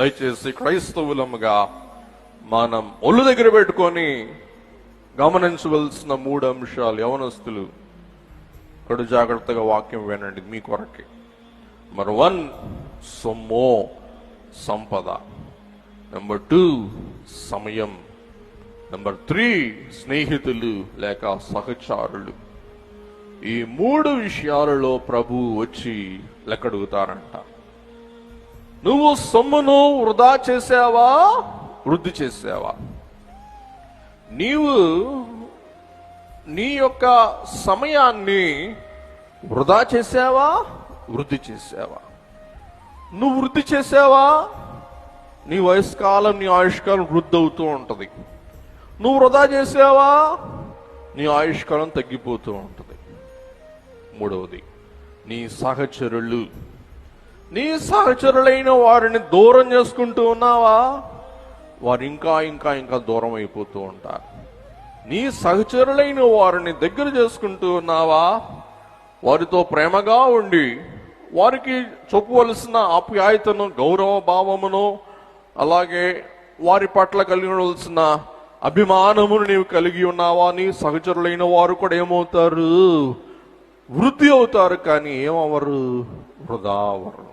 దయచేసి క్రైస్తవులముగా మనం ఒళ్ళు దగ్గర పెట్టుకొని గమనించవలసిన 3 అంశాలు. యవనస్తులు ఇక్కడ జాగ్రత్తగా వాక్యం వినండి, మీ కొరకే. నెంబర్ 1 సొమ్ము, సంపద. నెంబర్ 2 సమయం. నెంబర్ 3 స్నేహితులు లేక సహచారులు. ఈ 3 విషయాలలో ప్రభు వచ్చి లెక్కడుగుతారంట. నువ్వు సొమ్మును వృధా చేసావా, వృద్ధి చేసావా? నీవు నీ యొక్క సమయాన్ని వృధా చేసావా, వృద్ధి చేసావా? నువ్వు వృద్ధి చేసావా, నీ వయస్కాలం, నీ ఆయుష్కాలం వృద్ధి అవుతూ ఉంటది. నువ్వు వృధా చేసావా, నీ ఆయుష్కాలం తగ్గిపోతూ ఉంటది. 3వది నీ సహచరులు. నీ సహచరులైన వారిని దూరం చేసుకుంటూ ఉన్నావా, వారు ఇంకా ఇంకా ఇంకా దూరం అయిపోతూ ఉంటారు. నీ సహచరులైన వారిని దగ్గర చేసుకుంటూ ఉన్నావా, వారితో ప్రేమగా ఉండి వారికి చూపవలసిన ఆప్యాయతను, గౌరవ భావమును, అలాగే వారి పట్ల కలిగినవలసిన అభిమానమును నీవు కలిగి ఉన్నావా? నీ సహచరులైన వారు కూడా ఏమవుతారు? వృద్ధి అవుతారు, కానీ ఏమవరు? వృధా అవరు.